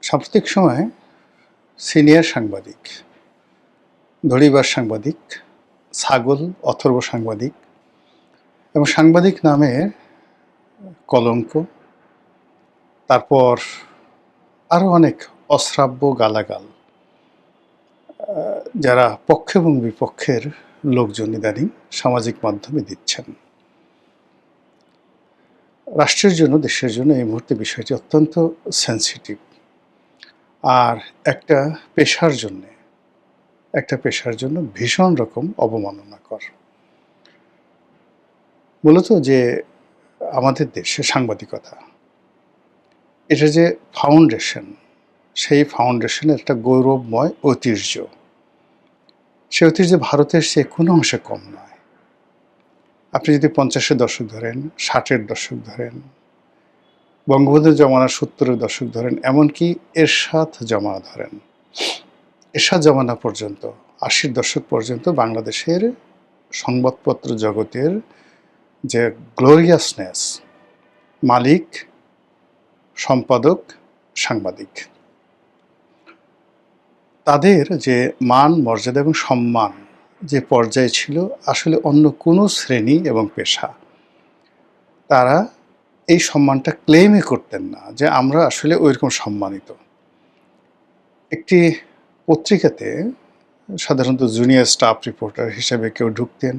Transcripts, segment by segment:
সাম্প্রতিক সময়ে সিনিয়র সাংবাদিক, দড়িবাজ সাংবাদিক, ছাগল অথর্ব সাংবাদিক এবং সাংবাদিক নামে কলঙ্ক, তারপর আরও অনেক অশ্রাব্য গালাগাল যারা পক্ষ এবং বিপক্ষের লোকজন ইদানিং সামাজিক মাধ্যমে দিচ্ছেন। রাষ্ট্রের জন্য, দেশের জন্য এই মুহূর্তে বিষয়টি অত্যন্ত সেন্সিটিভ। আর একটা পেশার জন্য ভীষণ রকম অবমাননাকর। মূলত যে আমাদের দেশে সাংবাদিকতা, এটা যে ফাউন্ডেশন, সেই ফাউন্ডেশনের একটা গৌরবময় ঐতিহ্য। সে ঐতিহ্য ভারতের চেয়ে কোনো অংশে কম নয়। আপনি যদি 50-এর দশক ধরেন, 60-এর দশক ধরেন, বঙ্গবন্ধুর জমানা 70-এর দশক ধরেন, এমনকি এরশাদ জমানা ধরেন, এরশাদ জমানা পর্যন্ত 80-র দশক পর্যন্ত বাংলাদেশের সংবাদপত্র জগতের যে গ্লোরিয়াসনেস, মালিক, সম্পাদক, সাংবাদিক, তাদের যে মান, মর্যাদা এবং সম্মান যে পর্যায়ে ছিল, আসলে অন্য কোনো শ্রেণী এবং পেশা তারা এই সম্মানটা ক্লেমই করতেন না যে আমরা আসলে ওইরকম সম্মানিত। একটি পত্রিকাতে সাধারণত জুনিয়র স্টাফ রিপোর্টার হিসেবে কেউ ঢুকতেন,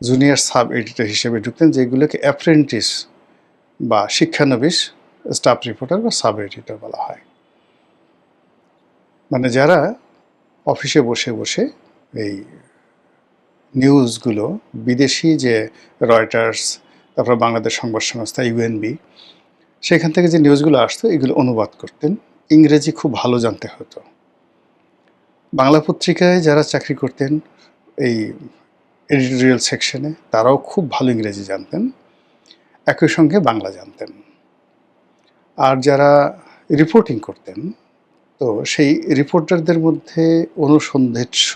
জুনিয়র সাব এডিটর হিসেবে ঢুকতেন, যেগুলোকে অ্যাপ্রেন্টিস বা শিক্ষানবিশ স্টাফ রিপোর্টার বা সাব এডিটর বলা হয়। মানে যারা অফিসে বসে বসে এই নিউজগুলো, বিদেশি যে রয়টার্স, তারপর বাংলাদেশ সংবাদ সংস্থা ইউএনবি, সেখান থেকে যে নিউজগুলো আসতো এগুলো অনুবাদ করতেন। ইংরেজি খুব ভালো জানতে হতো। বাংলা পত্রিকায় যারা চাকরি করতেন এই এডিটোরিয়াল সেকশনে, তারাও খুব ভালো ইংরেজি জানতেন, একই সঙ্গে বাংলা জানতেন। আর যারা রিপোর্টিং করতেন, তো সেই রিপোর্টারদের মধ্যে অনুসন্ধিৎস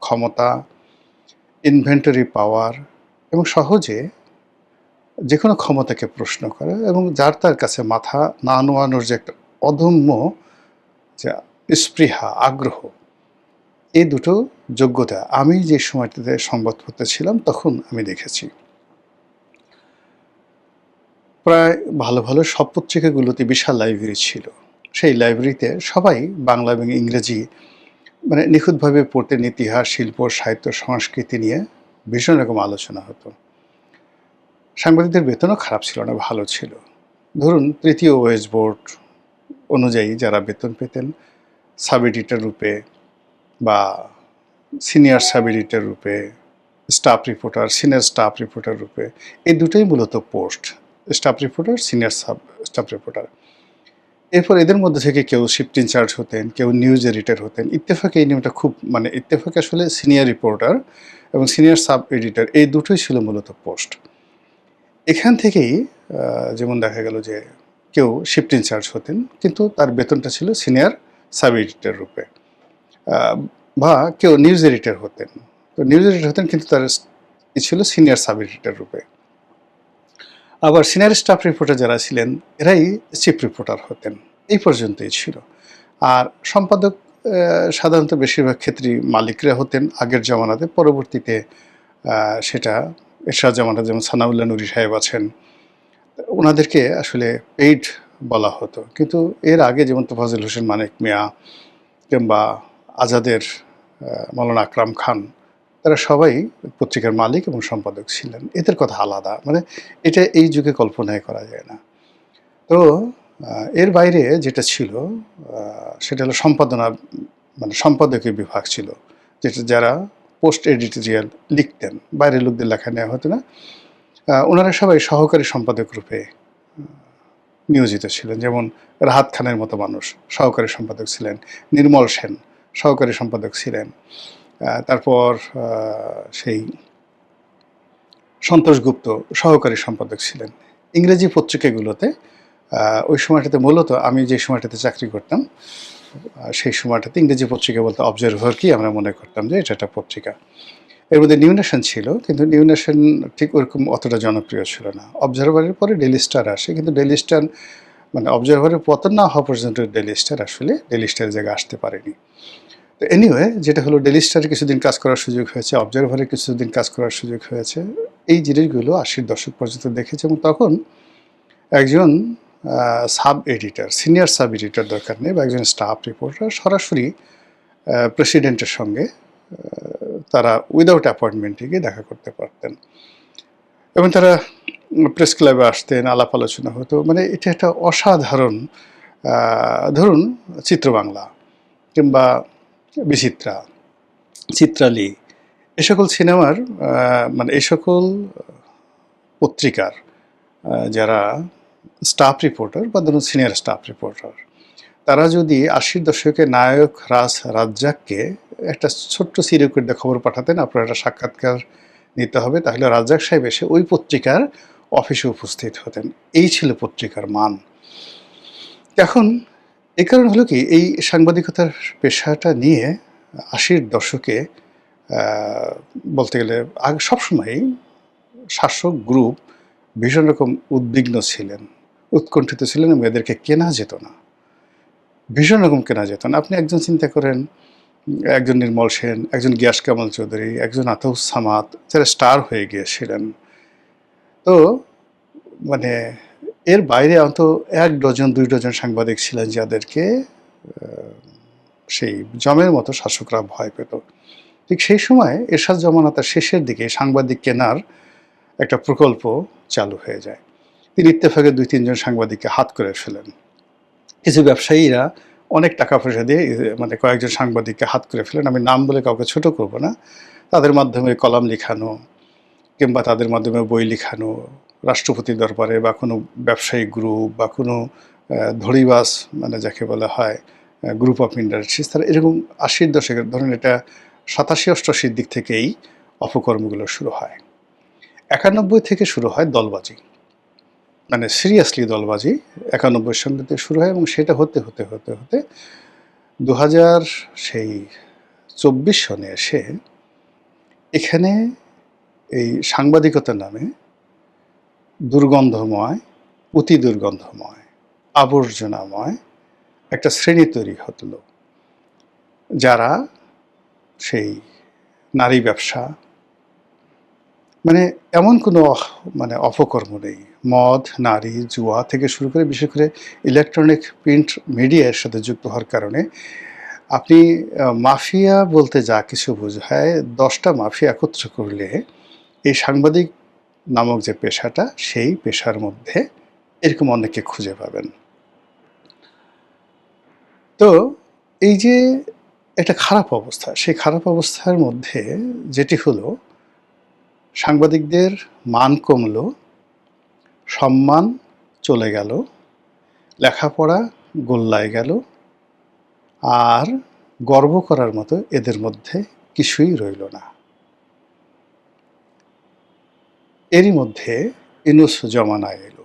ক্ষমতা, ইনভেন্টরি পাওয়ার এবং সহজে যে কোনো ক্ষমতাকে প্রশ্ন করা এবং যার তার কাছে মাথা না নোয়ানোর যে একটা অদম্য যে স্পৃহা, আগ্রহ, এই দুটো যোগ্যতা আমি যে সময়টাতে সংবাদপত্রে ছিলাম তখন আমি দেখেছি। প্রায় ভালো ভালো সব পত্রিকাগুলোতে বিশাল লাইব্রেরি ছিল। সেই লাইব্রেরিতে সবাই বাংলা এবং ইংরেজি মানে নিখুঁতভাবে পড়তেন। ইতিহাস, শিল্প, সাহিত্য, সংস্কৃতি নিয়ে ভীষণ রকম আলোচনা হতো। সাংবাদিকদের বেতনও খারাপ ছিল না, ভালো ছিল। ধরুন তৃতীয় ওয়েজ বোর্ড অনুযায়ী যারা বেতন পেতেন, সাব এডিটর রূপে বা সিনিয়র সাব এডিটর রূপে, staff reporter, senior staff reporter রূপে, এই দুটোই মূলত post, staff reporter, senior staff reporter. এরপর এদের মধ্যে থেকে কেউ শিফট ইনচার্জ হতেন, কেউ নিউজ এডিটর হতেন। ইত্তেফাকে এই নিয়মটা খুব, মানে ইত্তেফাকে আসলে সিনিয়র রিপোর্টার এবং সিনিয়র সাব এডিটর এই দুটোই ছিল মূলত পোস্ট। এখান থেকেই যেমন দেখা গেল যে কেউ শিফট ইনচার্জ হতেন, কিন্তু তার বেতনটা ছিল সিনিয়র সাব এডিটর রূপে, বা কেউ নিউজ এডিটর হতেন, তো নিউজ এডিটর হতেন কিন্তু তার ছিল সিনিয়র সাব এডিটর রূপে। আবার সিনিয়র স্টাফ রিপোর্টার যারা ছিলেন এরাই চিফ রিপোর্টার হতেন। এই পর্যন্তই ছিল। আর সম্পাদক সাধারণত বেশিরভাগ ক্ষেত্রেই মালিকরা হতেন আগের জমানাতে। পরবর্তীতে সেটা এরশাদ জামানা, যেমন সানাউল্লাহ নুরি সাহেব আছেন, ওনাদেরকে আসলে পেইড বলা হতো। কিন্তু এর আগে যেমন তোফাজ্জল হোসেন মানিক মিয়া কিংবা আজাদের মৌলানা আকরাম খান, তারা সবাই পত্রিকার মালিক এবং সম্পাদক ছিলেন। এদের কথা আলাদা, মানে এটা এই যুগে কল্পনাই করা যায় না। তো এর বাইরে যেটা ছিল সেটা হলো সম্পাদনা, মানে সম্পাদকীয় বিভাগ ছিল, যেটা যারা পোস্ট এডিটোরিয়াল লিখতেন, বাইরের লোকদের লেখা নেওয়া হতো না। ওনারা সবাই সহকারী সম্পাদক রূপে নিয়োজিত ছিলেন। যেমন রাহাত খানের মতো মানুষ সহকারী সম্পাদক ছিলেন, নির্মল সেন সহকারী সম্পাদক ছিলেন, তারপর সেই সন্তোষ গুপ্ত সহকারী সম্পাদক ছিলেন। ইংরেজি পত্রিকাগুলোতে ওই সময়টাতে, মূলত আমি যে সময়টাতে চাকরি করতাম সেই সময়টাতে ইংরেজি পত্রিকা বলতে অবজারভার কি আমরা মনে করতাম যে এটা একটা পত্রিকা। এর মধ্যে নিউ নেশন ছিল, কিন্তু নিউ নেশন ঠিক ওরকম অতটা জনপ্রিয় ছিল না। অবজারভারের পরে ডেইলি স্টার আসে, কিন্তু ডেইলি স্টার মানে অবজারভারের পতন না হওয়া পর্যন্ত ডেইলি স্টার আসলে ডেইলি স্টারের জায়গায় আসতে পারেনি। তো এনিওয়ে যেটা হলো ডেইলি স্টারে কিছুদিন কাজ করার সুযোগ হয়েছে, অবজারভারে কিছুদিন কাজ করার সুযোগ হয়েছে। এই জিনিসগুলো ৮০-র দশক পর্যন্ত দেখেছি এবং তখন একজন sub editor, senior sub editor দরকার নেই বা একজন স্টাফ রিপোর্টার সরাসরি প্রেসিডেন্টের সঙ্গে তারা উইদাউট অ্যাপয়েন্টমেন্টে গিয়ে দেখা করতে পারতেন এবং তারা প্রেস ক্লাবে আসতেন, আলাপ আলোচনা হতো। মানে এটা একটা অসাধারণ, ধরুন চিত্রবাংলা কিংবা বিচিত্রা, চিত্রালী, এ সকল সিনেমার মানে এই সকল পত্রিকার যারা স্টাফ রিপোর্টার বা ধরুন সিনিয়র স্টাফ রিপোর্টার, তারা যদি ৮০-র দশকে নায়ক রাজ্জাককে একটা ছোট্ট সিরিয়াল দিয়ে খবর পাঠাতেন, আপনার একটা সাক্ষাৎকার নিতে হবে, তাহলে রাজ্জাক সাহেব এসে ওই পত্রিকার অফিসে উপস্থিত হতেন। এই ছিল পত্রিকার মান। এখন এই কারণ হলো কি, এই সাংবাদিকতার পেশাটা নিয়ে ৮০-র দশকে বলতে গেলে আগে সবসময়ই শাসক গ্রুপ ভীষণ রকম উদ্বিগ্ন ছিলেন, উৎকণ্ঠিত ছিলেন এবং এদেরকে কেনা যেত না, ভীষণ রকম কেনা যেত না। আপনি একজন চিন্তা করেন, একজন নির্মল সেন, একজন গিয়াস কামাল চৌধুরী, একজন আতাউস সামাদ, যারা স্টার হয়ে গিয়েছিলেন। তো মানে এর বাইরে অন্তত ১ ডজন ২ ডজন সাংবাদিক ছিলেন যাদেরকে সেই জমের মতো শাসকরা ভয় পেত। ঠিক সেই সময় এরশাদ জমানাতের শেষের দিকে সাংবাদিক কেনার একটা প্রকল্প চালু হয়ে যায়। তিনি ইত্তেফাকে ২-৩ জন সাংবাদিককে হাত করে ফেলেন। কিছু ব্যবসায়ীরা অনেক টাকা পয়সা দিয়ে মানে কয়েকজন সাংবাদিককে হাত করে ফেলেন। আমি নাম বলে কাউকে ছোট করব না। তাদের মাধ্যমে কলাম লিখানো কিংবা তাদের মাধ্যমে বই লিখানো, রাষ্ট্রপতির দরবারে বা কোনো ব্যবসায়িক গ্রুপ বা কোনো ধড়িবাজ মানে যাকে বলা হয় গ্রুপ অফ ইন্ডাস্ট্রিজ, তারা এরকম ৮০-র দশকের ধরেন এটা ৮৭-৮৮-র দিক থেকেই অপকর্মগুলো শুরু হয়। ৯১ থেকে শুরু হয় দলবাজি, মানে সিরিয়াসলি দলবাজি ৯১ সাল থেকে শুরু হয় এবং সেটা হতে হতে হতে হতে ২০০০ সেই ২৪ সনে এসে এখানে এই সাংবাদিকতার নামে দুর্গন্ধময়, অতি দুর্গন্ধময়, আবর্জনাময় একটা শ্রেণী তৈরি হলো, যারা সেই নারী ব্যবসা, মানে এমন কোনো মানে অপকর্ম নেই, মদ, নারী, জুয়া থেকে শুরু করে বিশেষ করে ইলেকট্রনিক প্রিন্ট মিডিয়ার সাথে যুক্ত হওয়ার কারণে আপনি মাফিয়া বলতে যা কিছু বোঝায় ১০টা মাফিয়া একত্র করলে এই সাংবাদিক নামক যে পেশাটা, সেই পেশার মধ্যে এরকম অনেককে খুঁজে পাবেন। তো এই যে একটা খারাপ অবস্থা, সেই খারাপ অবস্থার মধ্যে যেটি হলো সাংবাদিকদের মান কমলো, সম্মান চলে গেল, লেখাপড়া গোল্লায় গেল, আর গর্ব করার মতো এদের মধ্যে কিছুই রইল না। এরই মধ্যে ইউনূস জমানা এলো।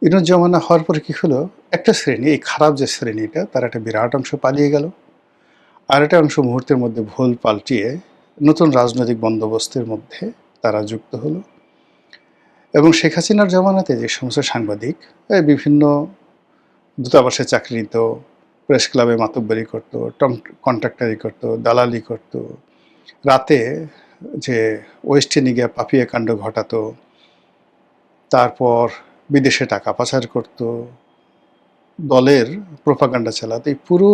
ইউনূস জমানা হওয়ার পরে কী হলো, একটা শ্রেণী, এই খারাপ যে শ্রেণীটা, তার একটা বিরাট অংশ পালিয়ে গেল, আর একটা অংশ মুহূর্তের মধ্যে ভুল পাল্টিয়ে নতুন রাজনৈতিক বন্দোবস্তের মধ্যে তারা যুক্ত হলো। এবং শেখ হাসিনার জমানাতে যে সমস্ত সাংবাদিক বিভিন্ন দূতাবাসে চাকরি নিত, প্রেস ক্লাবে মাতব্বরি করতো, কন্ট্রাক্টারি করতো, দালালি করতো, রাতে যে ওয়েস্ট ইন্ডিজে গিয়ে পাপিয়া কাণ্ড ঘটাতো, তারপর বিদেশে টাকা পাচার করতো, দলের প্রোপাগান্ডা চালাতো, এই পুরো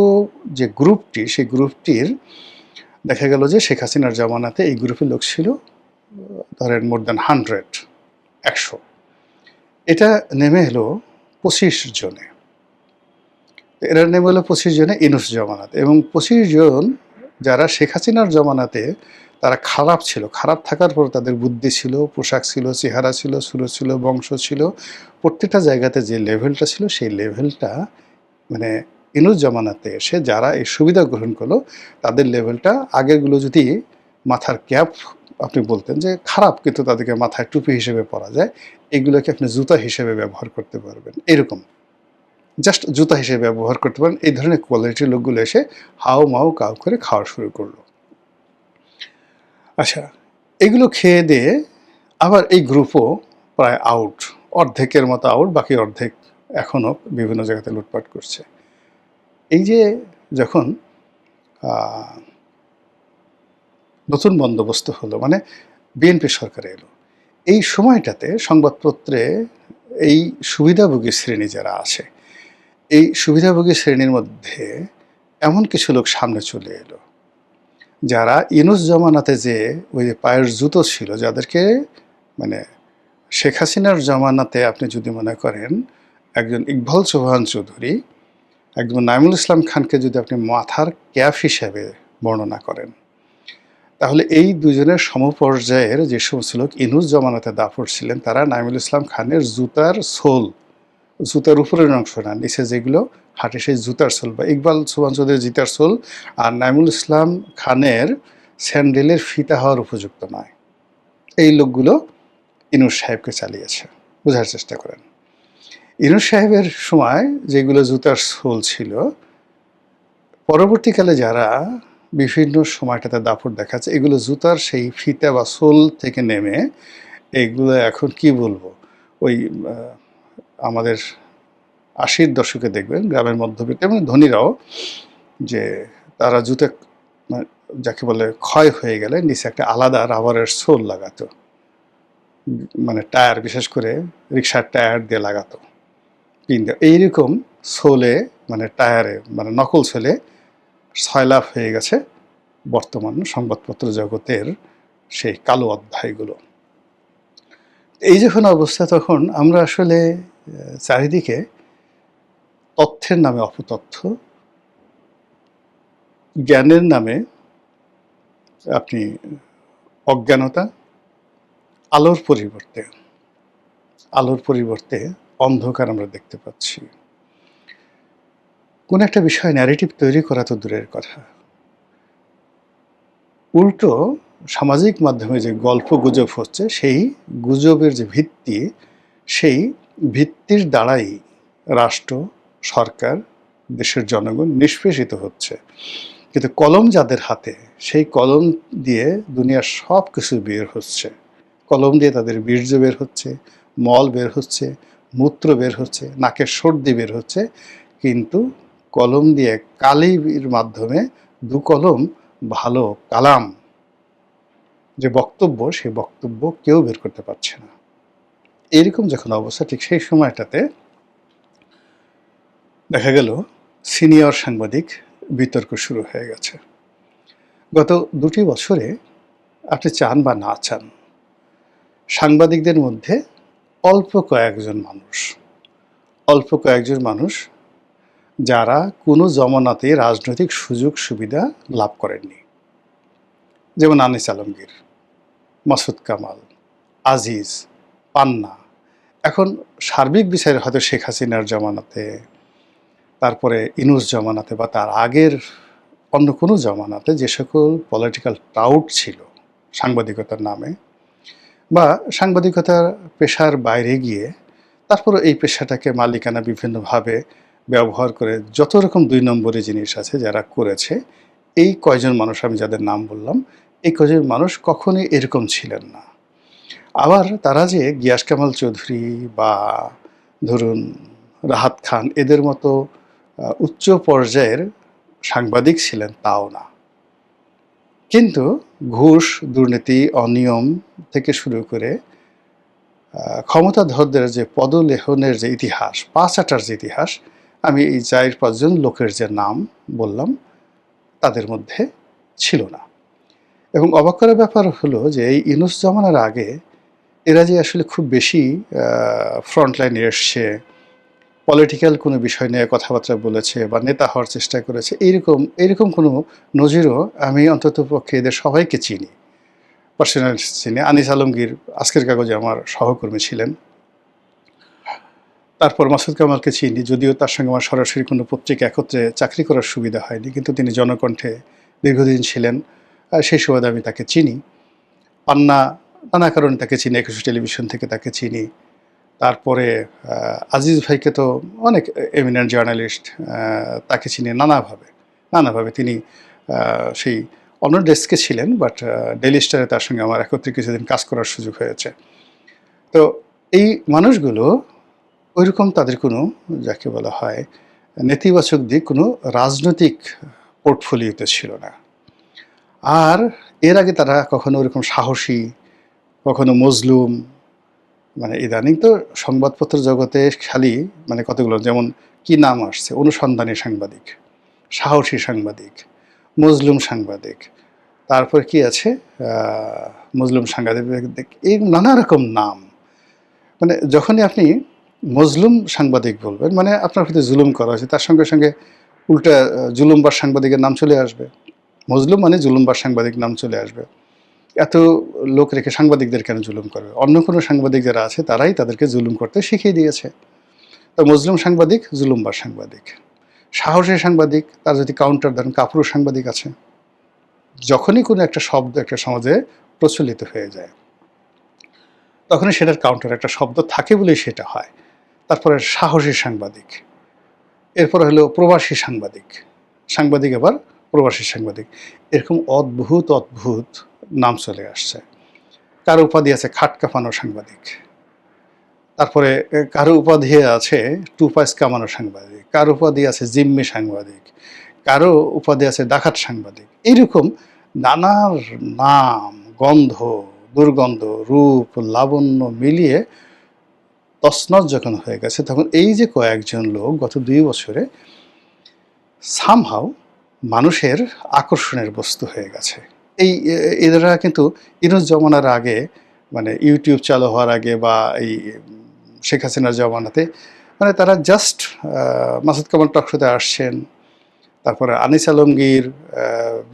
যে গ্রুপটি, সেই গ্রুপটির দেখা গেল যে শেখ হাসিনার জমানাতে এই গ্রুপের লোক ছিল ধরেন মোর দ্যান ১০০। এটা নেমে এলো ২৫ জনে। এরা নেমে এলো ২৫ জনে ইউনূস জমানাতে, এবং ২৫ জন যারা শেখ হাসিনার জমানাতে তারা খারাপ ছিল, খারাপ থাকার পর তাদের বুদ্ধি ছিল, পোশাক ছিল, চেহারা ছিল, সুরত ছিল, বংশ ছিল, প্রত্যেকটা জায়গাতে যে লেভেলটা ছিল সেই লেভেলটা মানে ইউনূস জমানাতে এসে যারা এই সুবিধা গ্রহণ করলো তাদের লেভেলটা আগেরগুলো যদি মাথার ক্যাপ আপনি বলতেন যে খারাপ, কিন্তু তাদেরকে মাথায় টুপি হিসেবে পরা যায়, এগুলোকে আপনি জুতা হিসেবে ব্যবহার করতে পারবেন, এরকম জাস্ট জুতা হিসেবে ব্যবহার করতে পারেন, এই ধরনের কোয়ালিটির লোকগুলো এসে হাও মাও কাউ করে খাওয়া শুরু করলো। আচ্ছা, এগুলো খেয়ে দিয়ে আবার এই গ্রুপও প্রায় আউট, অর্ধেকের মতো আউট, বাকি অর্ধেক এখনও বিভিন্ন জায়গাতে লুটপাট করছে। এই যে যখন নতুন বন্দোবস্ত হলো, মানে বিএনপি সরকার এলো, এই সময়টাতে সংবাদপত্রে এই সুবিধাভোগী শ্রেণী যারা আছে, এই সুবিধাভোগী শ্রেণীর মধ্যে এমন কিছু লোক সামনে চলে এলো যারা ইউনূস জমানাতে যে ওই যে পায়ের জুতো ছিল, যাদেরকে মানে শেখ হাসিনার জমানাতে আপনি যদি মনে করেন একজন ইকবাল চৌহান চৌধুরী, একজন নাইমুল ইসলাম খানকে যদি আপনি মাথার ক্যাপ হিসেবে বর্ণনা করেন, তাহলে এই দুজনের সমপর্যায়ের যে সমস্ত লোক ইউনূস জমানাতে দাপট ছিলেন, তারা নাইমুল ইসলাম খানের জুতার সোল, জুতার উপরের অংশ না, নিচে যেগুলো হাঁটে সেই জুতার সোল, বা ইকবাল চৌহান চৌধুরীর জুতার সোল আর নাইমুল ইসলাম খানের স্যান্ডেলের ফিতা হওয়ার উপযুক্ত নয়। এই লোকগুলো ইউনূস সাহেবকে চালিয়েছে। বোঝার চেষ্টা করেন, ইউনূস সাহেবের সময় যেগুলো জুতার সোল ছিল, পরবর্তীকালে যারা বিভিন্ন সময়টাতে দাপট দেখাচ্ছে, এগুলো জুতার সেই ফিতা বা সোল থেকে নেমে এগুলো এখন কি বলবো, ওই আমাদের 80-র দশকে দেখবেন গ্রামের মধ্যবিত্ত এবং ধনীরাও যে তারা জুতা যাকে বলে ক্ষয় হয়ে গেলে নিচে একটা আলাদা রাবারের সোল লাগাতো, মানে টায়ার, বিশেষ করে রিক্সার টায়ার দিয়ে লাগাতো কিন্তু এইরকম সোলে, মানে টায়ারে, মানে নকল সোলে সয়লাভ হয়ে গেছে বর্তমান সংবাদপত্র জগতের সেই কালো অধ্যায়গুলো। এই যখন অবস্থা, তখন আমরা আসলে চারিদিকে তথ্যের নামে অপতথ্য, জ্ঞানের নামে আপনি অজ্ঞানতা, আলোর পরিবর্তে অন্ধকার আমরা দেখতে পাচ্ছি। কোন একটা বিষয় ন্যারেটিভ তৈরি করা তো দূরের কথা, উল্টো সামাজিক মাধ্যমে যে গল্প গুজব হচ্ছে, সেই গুজবের যে ভিত্তি, সেই ভিত্তির দ্বারাই রাষ্ট্র, সরকার, দেশের জনগণ নিষ্পেষিত হচ্ছে। কিন্তু কলম যাদের হাতে, সেই কলম দিয়ে দুনিয়ার সব কিছু বের হচ্ছে। কলম দিয়ে তাদের বীর্য বের হচ্ছে, মল বের হচ্ছে, মূত্র বের হচ্ছে, নাকের সর্দি বের হচ্ছে, কিন্তু কলম দিয়ে কালির মাধ্যমে দু কলম ভালো কালাম যে বক্তব্য, সেই বক্তব্য কেউ বের করতে পারছে না। এরকম যখন অবস্থা, ঠিক সেই সময়টাতে দেখা গেল সিনিয়র সাংবাদিক বিতর্ক শুরু হয়ে গেছে। গত 2টি বছরে আপনি চান বা না চান, সাংবাদিকদের মধ্যে অল্প কয়েকজন মানুষ যারা কোনো জমানাতে রাজনৈতিক সুযোগ সুবিধা লাভ করেননি, যেমন আনিস আলমগীর, মাসুদ কামাল, আজিজ, পান্না, এখন সার্বিক বিচারে হয়তো শেখ হাসিনার জমানাতে, তারপরে ইউনূস জমানাতে বা তার আগের অন্য কোনো জমানাতে যে সকল পলিটিক্যাল টাউট ছিল সাংবাদিকতার নামে, বা সাংবাদিকতার পেশার বাইরে গিয়ে তারপরে এই পেশাটাকে মালিকানা বিভিন্নভাবে ব্যবহার করে যত রকম 2 নম্বরী জিনিস আছে যারা করেছে, এই কয়জন মানুষ আমি যাদের নাম বললাম, এই কয়জন মানুষ কখনোই এরকম ছিলেন না। আবার তারা যে গিয়াস কামাল চৌধুরী বা ধরুন রাহাত খান, এদের মতো উচ্চ পর্যায়ের সাংবাদিক ছিলেন তাও না। কিন্তু ঘুষ, দুর্নীতি, অনিয়ম থেকে শুরু করে ক্ষমতাধরদের যে পদলেহনের যে ইতিহাস, পা চাটার যে ইতিহাস, আমি এই 4-5 জন লোকের যে নাম বললাম তাদের মধ্যে ছিল না। এবং অবাক করার ব্যাপার হলো যে এই ইউনূস জমানার আগে এরা যে আসলে খুব বেশি ফ্রন্টলাইনে এসছে, পলিটিক্যাল কোনো বিষয় নিয়ে কথাবার্তা বলেছে বা নেতা হওয়ার চেষ্টা করেছে, এইরকম কোনো নজিরও আমি অন্ততপক্ষে এদের সবাইকে চিনি, পার্সোনাল চিনি। আনিস আলমগীর আজকের কাগজে আমার সহকর্মী ছিলেন। তারপর মাসুদ কামালকে চিনি, যদিও তার সঙ্গে আমার সরাসরি কোনো পত্রিকা একত্রে চাকরি করার সুবিধা হয়নি, কিন্তু তিনি জনকণ্ঠে দীর্ঘদিন ছিলেন, সেই সুবাদে আমি তাকে চিনি। পান্না নানা কারণে তাকে চিনি, 21 টেলিভিশন থেকে তাকে চিনি। তারপরে আজিজ ভাইকে তো অনেক এমিনেন্ট জার্নালিস্ট, তাকে চিনি নানাভাবে। তিনি সেই অন্য ডেস্কে ছিলেন, বাট ডেইলি স্টারে তার সঙ্গে আমার একত্রে কিছুদিন কাজ করার সুযোগ হয়েছে। তো এই মানুষগুলো ওইরকম তাদের কোনো যাকে বলা হয় নেতিবাচক দিক কোনো রাজনৈতিক পোর্টফোলিওতে ছিল না। আর এর আগে তারা কখনো ওরকম সাহসী, কখনো মজলুম, মানে ইদানিং তো সংবাদপত্র জগতে খালি মানে কতগুলো যেমন কি নাম আসছে, অনুসন্ধানী সাংবাদিক, সাহসী সাংবাদিক, মজলুম সাংবাদিক, তারপর কি আছে মজলুম সাংবাদিক, এই নানা রকম নাম। মানে যখনই আপনি মজলুম সাংবাদিক বলবেন মানে আপনার প্রতি জুলুম করা হয়েছে, তার সঙ্গে সঙ্গে উল্টা জুলুমবার সাংবাদিকের নাম চলে আসবে। মজলুম মানে জুলুমবার সাংবাদিক নাম চলে আসবে। এত লোক রেখে সাংবাদিকদের কেন জুলুম করবে? অন্য কোনো সাংবাদিক যারা আছে তারাই তাদেরকে জুলুম করতে শিখিয়ে দিয়েছে। তো মজলুম সাংবাদিক, জুলুমবার সাংবাদিক। সাহসী সাংবাদিক, তার যদি কাউন্টার দেন কাপুরুষ সাংবাদিক আছে। যখনই কোনো একটা শব্দ একটা সমাজে প্রচলিত হয়ে যায় তখনই সেটার কাউন্টার একটা শব্দ থাকে বলেই সেটা হয়। তারপরে সাহসী সাংবাদিক, এরপরে হলো প্রবাসী সাংবাদিক, সাংবাদিক আবার প্রবাসী সাংবাদিক, এরকম অদ্ভুত অদ্ভুত নাম চলে আসছে। কারো উপাধি আছে খাট কাঁপানো সাংবাদিক, তারপরে কারো উপাধি আছে টুপাইস কামানো সাংবাদিক, কারো উপাধি আছে জিম্মি সাংবাদিক, কারো উপাধি আছে ডাকাত সাংবাদিক। এইরকম নানার নাম, গন্ধ, দুর্গন্ধ, রূপ, লাবণ্য মিলিয়ে তছনছ যখন হয়ে গেছে তখন এই যে কয়েকজন লোক গত 2 বছরে সামহাও মানুষের আকর্ষণের বস্তু হয়ে গেছে। এরা কিন্তু ইউনূস জমানার আগে মানে ইউটিউব চালু হওয়ার আগে বা এই শেখ হাসিনার জমানাতে মানে তারা জাস্ট মাসুদ কামাল টকশোতে আসছেন, তারপরে আনিস আলমগীর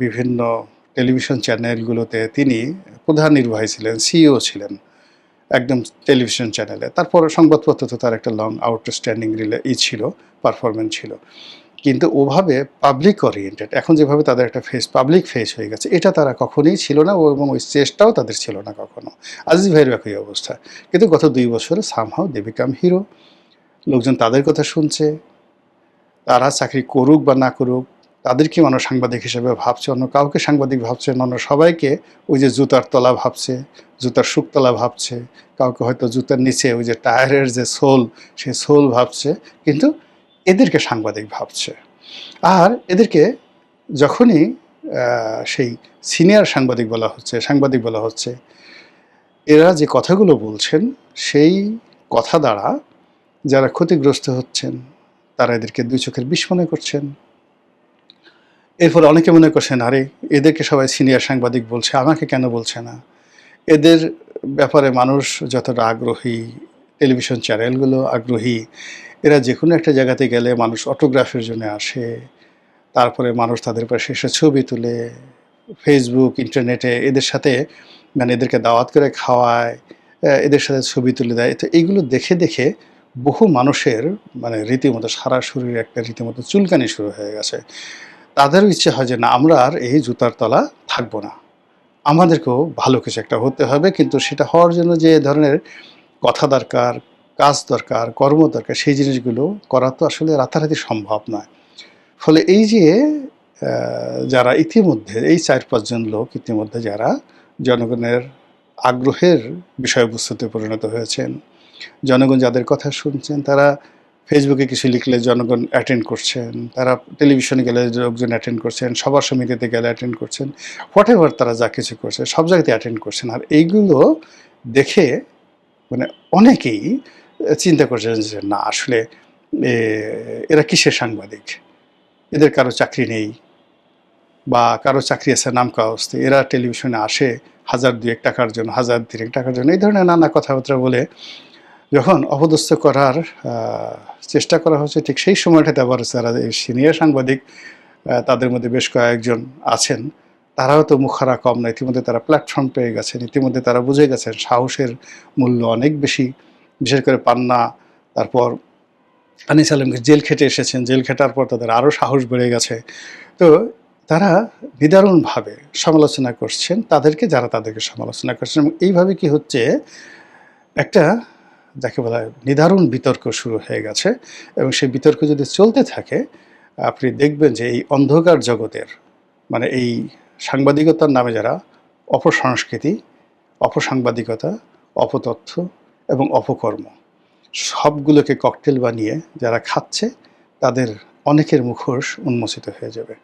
বিভিন্ন টেলিভিশন চ্যানেলগুলোতে তিনি প্রধান নির্বাহী ছিলেন, সিইও ছিলেন একদম টেলিভিশন চ্যানেলে। তারপর সংবাদপত্র তো তার একটা লং আউটস্ট্যান্ডিং ছিল, পারফরমেন্স ছিল। কিন্তু ওভাবে পাবলিক ওরিয়েন্টেড এখন যেভাবে তাদের একটা ফেস পাবলিক ফেস হয়ে গেছে এটা তারা কখনোই ছিল না, এবং ওই চেষ্টাও তাদের ছিল না কখনো। আজিজ ভাইয়ের একই অবস্থা। কিন্তু গত 2 বছরে সামহাও দে বিকাম হিরো। লোকজন তাদের কথা শুনছে, তারা চাকরি করুক বা না করুক তাদেরকে মানুষ সাংবাদিক হিসেবে ভাবছে, অন্য কাউকে সাংবাদিক ভাবছে না, অন্য সবাইকে ওই যে জুতার তলা ভাবছে, জুতার শুকতলা ভাবছে, কাউকে হয়তো জুতার নিচে ওই যে টায়ারের যে সোল সেই সোল ভাবছে, কিন্তু এদেরকে সাংবাদিক ভাবছে। আর এদেরকে যখনই সেই সিনিয়র সাংবাদিক বলা হচ্ছে, সাংবাদিক বলা হচ্ছে, এরা যে কথাগুলো বলছেন সেই কথা দ্বারা যারা ক্ষতিগ্রস্ত হচ্ছেন তারা এদেরকে 2 চোখের বিষ মনে করছেন। এরপর অনেকে মনে করছেন আরে এদেরকে সবাই সিনিয়র সাংবাদিক বলছে, আমাকে কেন বলছে না? এদের ব্যাপারে মানুষ যতটা আগ্রহী, টেলিভিশন চ্যানেলগুলো আগ্রহী, এরা যে কোনো একটা জায়গাতে গেলে মানুষ অটোগ্রাফের জন্য আসে, তারপরে মানুষ তাদের পাশে এসে ছবি তুলে ফেসবুক, ইন্টারনেটে এদের সাথে মানে এদেরকে দাওয়াত করে খাওয়ায়, এদের সাথে ছবি তুলে দেয়। তো এইগুলো দেখে দেখে বহু মানুষের মানে রীতিমতো সারা শরীরে একটা রীতিমতো চুলকানি শুরু হয়ে গেছে। তাদেরও ইচ্ছে হয় যে না আমরা আর এই জুতার তলা থাকবো না, আমাদেরকেও ভালো কিছু একটা হতে হবে। কিন্তু সেটা হওয়ার জন্য যে ধরনের কথা দরকার, কাজ দরকার, কর্ম দরকার, সেই জিনিসগুলো করা তো আসলে রাতারাতি সম্ভব নয়। ফলে এই যে যারা ইতিমধ্যে এই 4-5 জন লোক ইতিমধ্যে যারা জনগণের আগ্রহের বিষয়বস্তুতে পরিণত হয়েছেন, জনগণ যাদের কথা শুনছেন তারা ফেসবুকে কিছু লিখলে জনগণ অ্যাটেন্ড করছেন, তারা টেলিভিশনে গেলে লোকজন অ্যাটেন্ড করছেন, সভা সমিতিতে গেলে অ্যাটেন্ড করছেন, হোয়াটএভার তারা যা কিছু করছে সব জায়গাতে অ্যাটেন্ড করছেন। আর এইগুলো দেখে মানে অনেকেই চিন্তা করছেন যে না আসলে এরা কিসের সাংবাদিক, এদের কারো চাকরি নেই বা কারো চাকরি আছে নাম কাগজে, এরা টেলিভিশনে আসে 1000-2 টাকার জন্য, 1000-3 টাকার জন্য, এই ধরনের নানা কথাবার্তা বলে যখন অপদস্থ করার চেষ্টা করা হচ্ছে, ঠিক সেই সময়টাতে আবার যারা সিনিয়র সাংবাদিক তাদের মধ্যে বেশ কয়েকজন আছেন, তারাও তো মুখারা কম না, ইতিমধ্যে তারা প্ল্যাটফর্ম পেয়ে গেছেন, ইতিমধ্যে তারা বুঝে গেছেন সাহসের মূল্য অনেক বেশি। বিশেষ করে পান্না, তারপর আনিস আলমগীর জেল খেটে এসেছেন, জেল খেটার পর তাদের আরও সাহস বেড়ে গেছে। তো তারা নিদারুণভাবে সমালোচনা করছেন তাদেরকে, যারা তাদেরকে সমালোচনা করছেন, এবং এইভাবে কি হচ্ছে একটা যাকে বলা হয় নিদারুণ বিতর্ক শুরু হয়ে গেছে। এবং সেই বিতর্ক যদি চলতে থাকে আপনি দেখবেন যে এই অন্ধকার জগতের মানে এই সাংবাদিকতার নামে যারা অপসংস্কৃতি, অপসাংবাদিকতা, অপতথ্য এবং অপকর্ম, সবগুলোকে ককটেল বানিয়ে যারা খাচ্ছে তাদের অনেকের মুখোশ উন্মোচিত হয়ে যাবে।